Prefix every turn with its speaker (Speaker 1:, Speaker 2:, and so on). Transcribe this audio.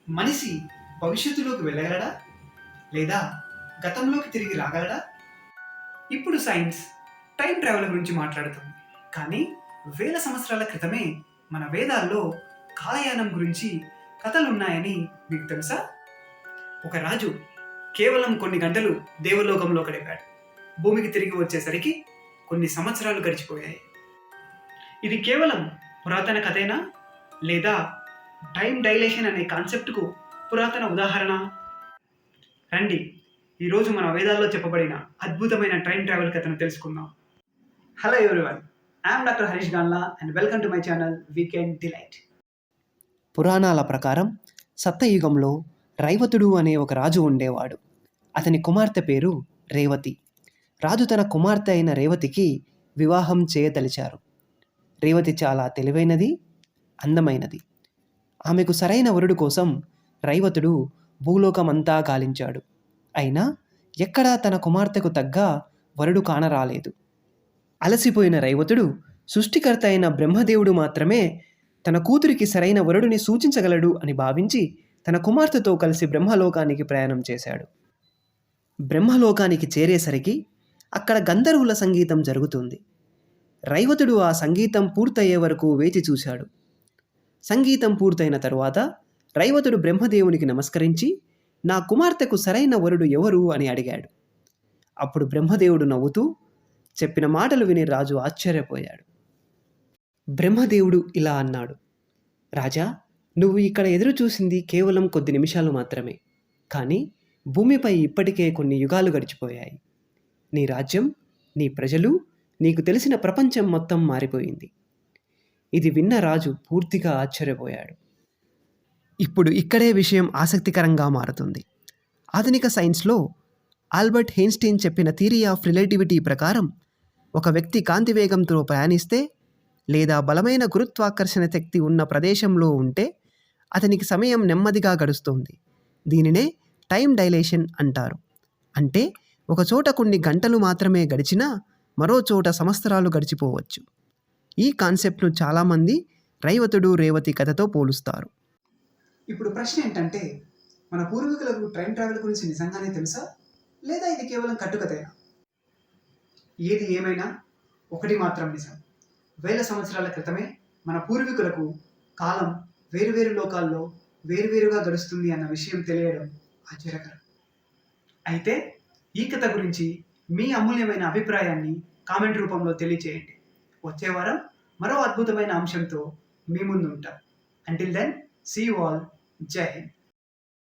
Speaker 1: మనిషి భవిష్యత్తులోకి వెళ్ళగలడా లేదా గతంలోకి తిరిగి రాగలడా? ఇప్పుడు సైన్స్ టైం ట్రావెల్ గురించి మాట్లాడుతుంది. కానీ వేల సంవత్సరాల క్రితమే మన వేదాల్లో కాలయానం గురించి కథలున్నాయని మీకు తెలుసా? ఒక రాజు కేవలం కొన్ని గంటలు దేవలోకంలో గడిపాడు. భూమికి తిరిగి వచ్చేసరికి కొన్ని సంవత్సరాలు గడిచిపోయాయి. ఇది కేవలం పురాతన కథేనా లేదా టైం డైలేషన్ అనే కాన్సెప్ట్కు పురాతన ఉదాహరణ? రండి, ఈరోజు మన వేదాల్లో చెప్పబడిన అద్భుతమైన టైం ట్రావెల్ కథను తెలుసుకుందాం. Hello everyone, I'm doctor Harish Ganla and welcome to my channel weekend delight.
Speaker 2: పురాణాల ప్రకారం సత్యయుగంలో రైవతుడు అనే ఒక రాజు ఉండేవాడు. అతని కుమార్తె పేరు రేవతి. రాజు తన కుమార్తె అయిన రేవతికి వివాహం చేయదలిచారు. రేవతి చాలా తెలివైనది, అందమైనది. ఆమెకు సరైన వరుడు కోసం రైవతుడు భూలోకమంతా గాలించాడు. అయినా ఎక్కడా తన కుమార్తెకు తగ్గ వరుడు కానరాలేదు. అలసిపోయిన రైవతుడు సృష్టికర్త అయిన బ్రహ్మదేవుడు మాత్రమే తన కూతురికి సరైన వరుడిని సూచించగలడు అని భావించి తన కుమార్తెతో కలిసి బ్రహ్మలోకానికి ప్రయాణం చేశాడు. బ్రహ్మలోకానికి చేరేసరికి అక్కడ గంధర్వుల సంగీతం జరుగుతుంది. రైవతుడు ఆ సంగీతం పూర్తయ్యే వరకు వేచి చూశాడు. సంగీతం పూర్తయిన తరువాత రైవతుడు బ్రహ్మదేవునికి నమస్కరించి, నా కుమార్తెకు సరైన వరుడు ఎవరు అని అడిగాడు. అప్పుడు బ్రహ్మదేవుడు నవ్వుతూ చెప్పిన మాటలు విని రాజు ఆశ్చర్యపోయాడు. బ్రహ్మదేవుడు ఇలా అన్నాడు, రాజా, నువ్వు ఇక్కడ ఎదురు చూసింది కేవలం కొద్ది నిమిషాలు మాత్రమే. కానీ భూమిపై ఇప్పటికే కొన్ని యుగాలు గడిచిపోయాయి. నీ రాజ్యం, నీ ప్రజలు, నీకు తెలిసిన ప్రపంచం మొత్తం మారిపోయింది. ఇది విన్న రాజు పూర్తిగా ఆశ్చర్యపోయాడు. ఇప్పుడు ఇక్కడే విషయం ఆసక్తికరంగా మారుతుంది. ఆధునిక సైన్స్లో ఆల్బర్ట్ ఐన్స్టీన్ చెప్పిన థియరీ ఆఫ్ రిలేటివిటీ ప్రకారం ఒక వ్యక్తి కాంతి వేగంతో ప్రయాణిస్తే లేదా బలమైన గురుత్వాకర్షణ శక్తి ఉన్న ప్రదేశంలో ఉంటే అతనికి సమయం నెమ్మదిగా గడుస్తుంది. దీనినే టైం డైలేషన్ అంటారు. అంటే ఒక చోట కొన్ని గంటలు మాత్రమే గడిచినా మరో చోట సంవత్సరాలు గడిచిపోవచ్చు. ఈ కాన్సెప్ట్ను చాలామంది రైవతుడు రేవతి కథతో పోలుస్తారు.
Speaker 1: ఇప్పుడు ప్రశ్న ఏంటంటే, మన పూర్వీకులకు టైం ట్రావెల్ గురించి నిజంగానే తెలుసా లేదా ఇది కేవలం కట్టుకథేనా? ఏది ఏమైనా ఒకటి మాత్రం నిజం, వేల సంవత్సరాల క్రితమే మన పూర్వీకులకు కాలం వేరువేరు లోకాల్లో వేరువేరుగా గడుస్తుంది అన్న విషయం తెలియడం ఆశ్చర్యకరం. అయితే ఈ కథ గురించి మీ అమూల్యమైన అభిప్రాయాన్ని కామెంట్ రూపంలో తెలియచేయండి. వచ్చే వారం మరో అద్భుతమైన అంశంతో మీ ముందు ఉంటాం. Until then, see you all. Jai Hind.